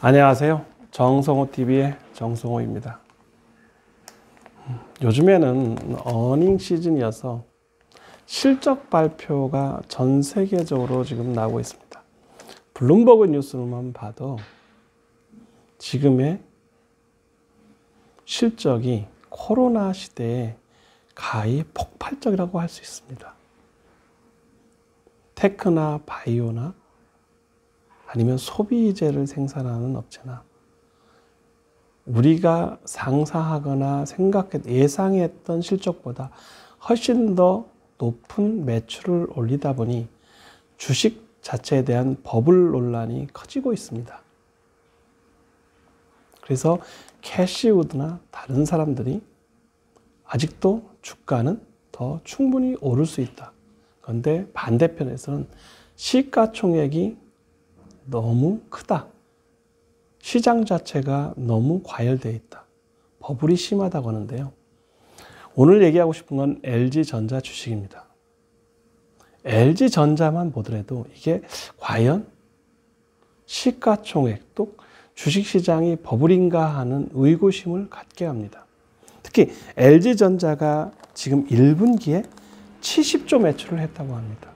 안녕하세요. 정성호TV의 정성호입니다. 요즘에는 어닝 시즌이어서 실적 발표가 전 세계적으로 지금 나오고 있습니다. 블룸버그 뉴스로만 봐도 지금의 실적이 코로나 시대에 가히 폭발적이라고 할 수 있습니다. 테크나 바이오나 아니면 소비재를 생산하는 업체나 우리가 상상하거나 예상했던 실적보다 훨씬 더 높은 매출을 올리다 보니 주식 자체에 대한 버블 논란이 커지고 있습니다. 그래서 캐시우드나 다른 사람들이 아직도 주가는 더 충분히 오를 수 있다. 그런데 반대편에서는 시가총액이 너무 크다. 시장 자체가 너무 과열되어 있다. 버블이 심하다고 하는데요. 오늘 얘기하고 싶은 건 LG전자 주식입니다. LG전자만 보더라도 이게 과연 시가총액 또 주식시장이 버블인가 하는 의구심을 갖게 합니다. 특히 LG전자가 지금 1분기에 70조 매출을 했다고 합니다.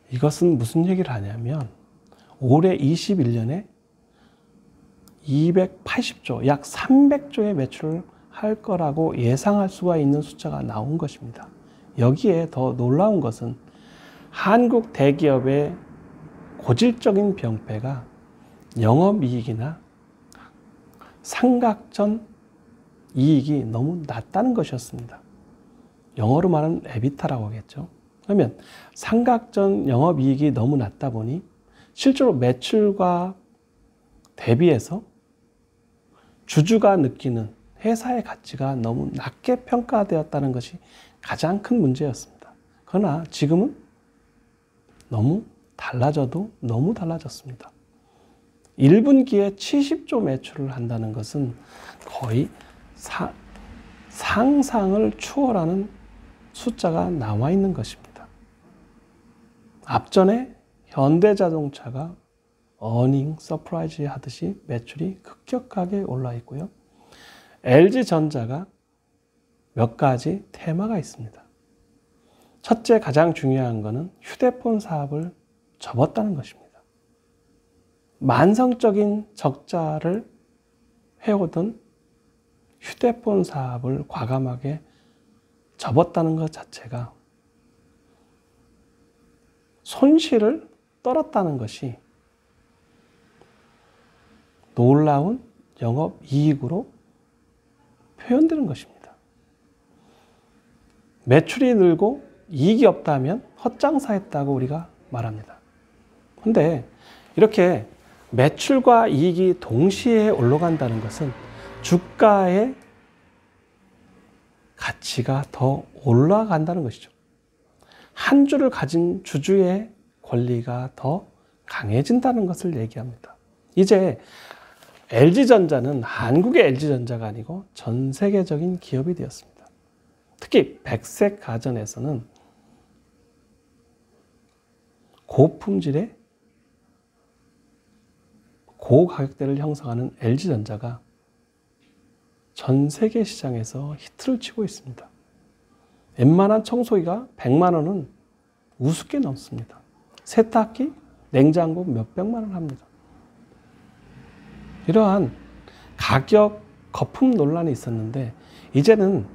이것은 무슨 얘기를 하냐면 올해 21년에 280조, 약 300조의 매출을 할 거라고 예상할 수가 있는 숫자가 나온 것입니다. 여기에 더 놀라운 것은 한국 대기업의 고질적인 병폐가 영업이익이나 상각전 이익이 너무 낮다는 것이었습니다. 영어로 말하면 에비타라고 하겠죠. 그러면 상각전 영업이익이 너무 낮다 보니 실제로 매출과 대비해서 주주가 느끼는 회사의 가치가 너무 낮게 평가되었다는 것이 가장 큰 문제였습니다. 그러나 지금은 너무 달라졌습니다. 1분기에 70조 매출을 한다는 것은 거의 상상을 추월하는 숫자가 나와 있는 것입니다. 앞전에 현대자동차가 어닝 서프라이즈 하듯이 매출이 급격하게 올라 있고요. LG전자가 몇 가지 테마가 있습니다. 첫째, 가장 중요한 것은 휴대폰 사업을 접었다는 것입니다. 만성적인 적자를 해오던 휴대폰 사업을 과감하게 접었다는 것 자체가 손실을 떨었다는 것이 놀라운 영업이익으로 표현되는 것입니다. 매출이 늘고 이익이 없다면 헛장사했다고 우리가 말합니다. 그런데 이렇게 매출과 이익이 동시에 올라간다는 것은 주가의 가치가 더 올라간다는 것이죠. 한 주를 가진 주주의 권리가 더 강해진다는 것을 얘기합니다. 이제 LG전자는 한국의 LG전자가 아니고 전 세계적인 기업이 되었습니다. 특히 백색 가전에서는 고품질의 고가격대를 형성하는 LG전자가 전 세계 시장에서 히트를 치고 있습니다. 웬만한 청소기가 100만 원은 우습게 넘습니다. 세탁기, 냉장고 몇백만 원 합니다. 이러한 가격 거품 논란이 있었는데 이제는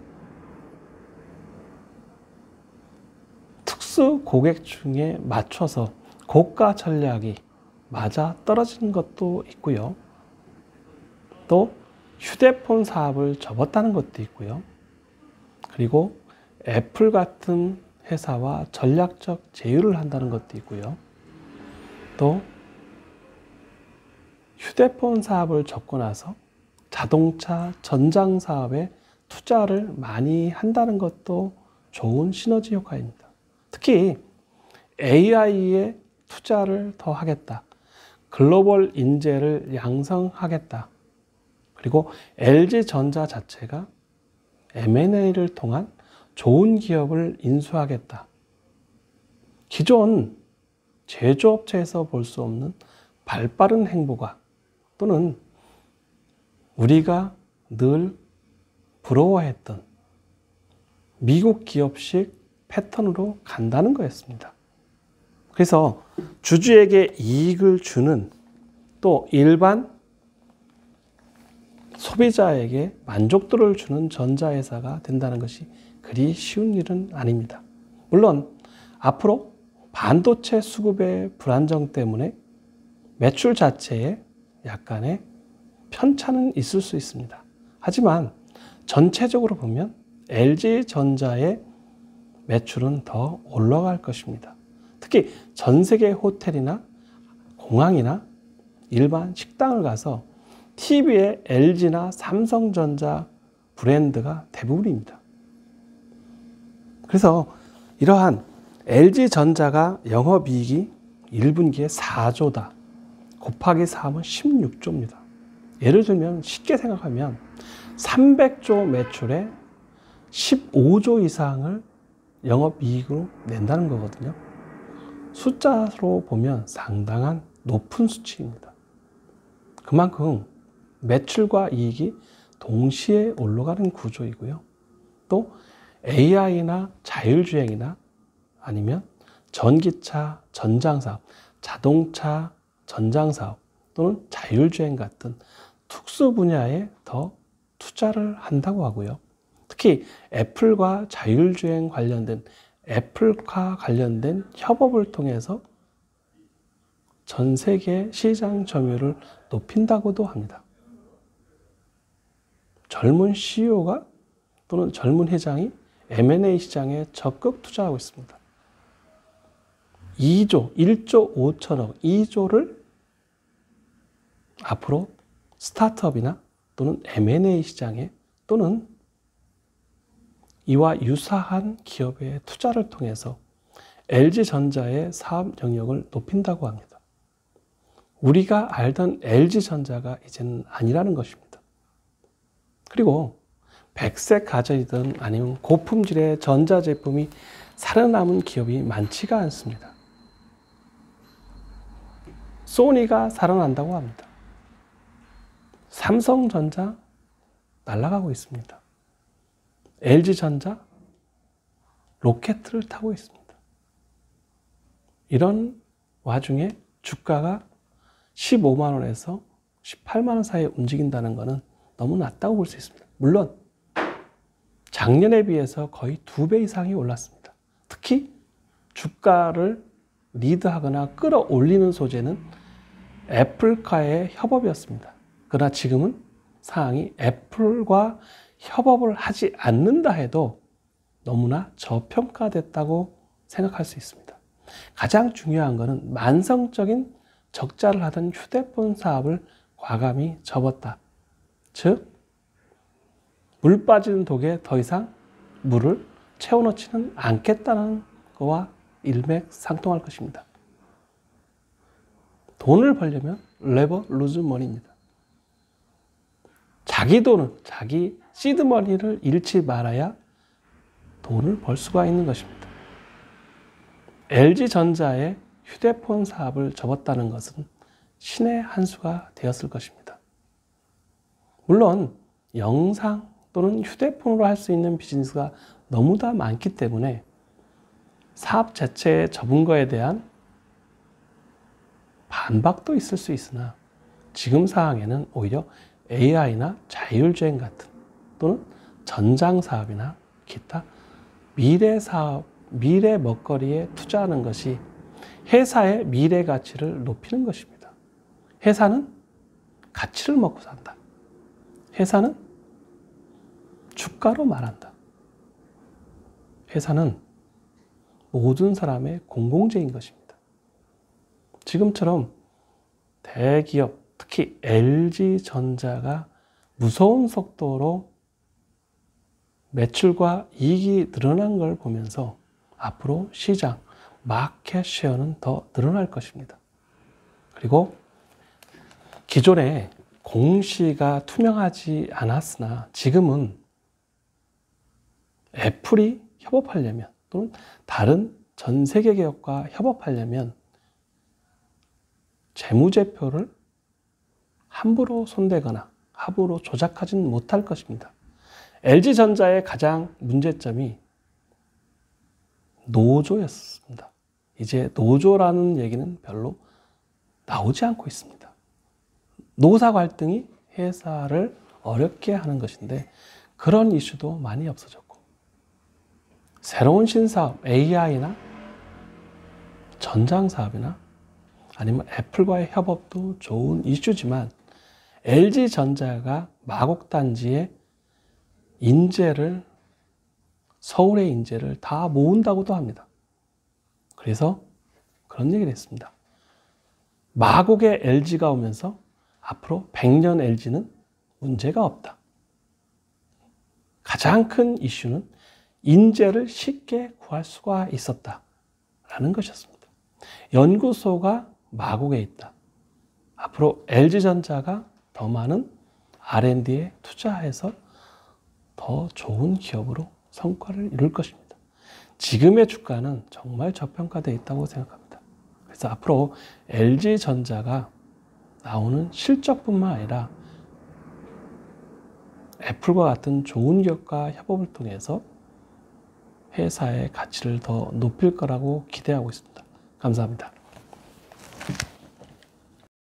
특수 고객층에 맞춰서 고가 전략이 맞아 떨어지는 것도 있고요. 또 휴대폰 사업을 접었다는 것도 있고요. 그리고 애플 같은 회사와 전략적 제휴를 한다는 것도 있고요. 또 휴대폰 사업을 접고 나서 자동차 전장 사업에 투자를 많이 한다는 것도 좋은 시너지 효과입니다. 특히 AI에 투자를 더 하겠다. 글로벌 인재를 양성하겠다. 그리고 LG전자 자체가 M&A를 통한 좋은 기업을 인수하겠다. 기존 제조업체에서 볼 수 없는 발빠른 행보가 또는 우리가 늘 부러워했던 미국 기업식 패턴으로 간다는 거였습니다. 그래서 주주에게 이익을 주는 또 일반 소비자에게 만족도를 주는 전자회사가 된다는 것이 그리 쉬운 일은 아닙니다. 물론 앞으로 반도체 수급의 불안정 때문에 매출 자체에 약간의 편차는 있을 수 있습니다. 하지만 전체적으로 보면 LG전자의 매출은 더 올라갈 것입니다. 특히 전 세계 호텔이나 공항이나 일반 식당을 가서 TV에 LG나 삼성전자 브랜드가 대부분입니다. 그래서 이러한 LG전자가 영업이익이 1분기에 4조다. 곱하기 4하면 16조입니다. 예를 들면 쉽게 생각하면 300조 매출에 15조 이상을 영업이익으로 낸다는 거거든요. 숫자로 보면 상당한 높은 수치입니다. 그만큼 매출과 이익이 동시에 올라가는 구조이고요. 또 AI나 자율주행이나 아니면 전기차 전장사업, 자동차 전장사업 또는 자율주행 같은 특수 분야에 더 투자를 한다고 하고요. 특히 애플과 자율주행 관련된 애플카 관련된 협업을 통해서 전 세계 시장 점유율을 높인다고도 합니다. 젊은 CEO가 또는 젊은 회장이 M&A 시장에 적극 투자하고 있습니다. 2조, 1조 5천억, 2조를 앞으로 스타트업이나 또는 M&A 시장에 또는 이와 유사한 기업의 투자를 통해서 LG전자의 사업 영역을 높인다고 합니다. 우리가 알던 LG전자가 이제는 아니라는 것입니다. 그리고 백색 가전이든 아니면 고품질의 전자제품이 살아남은 기업이 많지가 않습니다. 소니가 살아난다고 합니다. 삼성전자 날아가고 있습니다. LG전자 로켓을 타고 있습니다. 이런 와중에 주가가 15만 원에서 18만 원 사이에 움직인다는 것은 너무 낮다고 볼 수 있습니다. 물론 작년에 비해서 거의 2배 이상이 올랐습니다. 특히 주가를 리드하거나 끌어올리는 소재는 애플과의 협업이었습니다. 그러나 지금은 상황이 애플과 협업을 하지 않는다 해도 너무나 저평가됐다고 생각할 수 있습니다. 가장 중요한 것은 만성적인 적자를 하던 휴대폰 사업을 과감히 접었다. 즉, 물 빠지는 독에 더 이상 물을 채워넣지는 않겠다는 것과 일맥상통할 것입니다. 돈을 벌려면 never lose money입니다. 자기 돈은, 자기 시드머니를 잃지 말아야 돈을 벌 수가 있는 것입니다. LG전자의 휴대폰 사업을 접었다는 것은 신의 한 수가 되었을 것입니다. 물론 영상 또는 휴대폰으로 할 수 있는 비즈니스가 너무나 많기 때문에 사업 자체에 접은 거에 대한 반박도 있을 수 있으나 지금 상황에는 오히려 AI나 자율주행 같은 또는 전장 사업이나 기타 미래 사업, 미래 먹거리에 투자하는 것이 회사의 미래 가치를 높이는 것입니다. 회사는 가치를 먹고 산다. 회사는 주가로 말한다. 회사는 모든 사람의 공공재인 것입니다. 지금처럼 대기업, 특히 LG전자가 무서운 속도로 매출과 이익이 늘어난 걸 보면서 앞으로 시장, 마켓 쉐어는 더 늘어날 것입니다. 그리고 기존에 공시가 투명하지 않았으나 지금은 애플이 협업하려면 또는 다른 전 세계 기업과 협업하려면 재무제표를 함부로 손대거나 함부로 조작하지는 못할 것입니다. LG전자의 가장 문제점이 노조였습니다. 이제 노조라는 얘기는 별로 나오지 않고 있습니다. 노사 갈등이 회사를 어렵게 하는 것인데 그런 이슈도 많이 없어졌고, 새로운 신사업 AI나 전장사업이나 아니면 애플과의 협업도 좋은 이슈지만 LG전자가 마곡단지의 인재를, 서울의 인재를 다 모은다고도 합니다. 그래서 그런 얘기를 했습니다. 마곡에 LG가 오면서 앞으로 100년 LG는 문제가 없다. 가장 큰 이슈는 인재를 쉽게 구할 수가 있었다라는 것이었습니다. 연구소가 마곡에 있다. 앞으로 LG전자가 더 많은 R&D에 투자해서 더 좋은 기업으로 성과를 이룰 것입니다. 지금의 주가는 정말 저평가되어 있다고 생각합니다. 그래서 앞으로 LG전자가 나오는 실적뿐만 아니라 애플과 같은 좋은 기업과 협업을 통해서 회사의 가치를 더 높일 거라고 기대하고 있습니다. 감사합니다.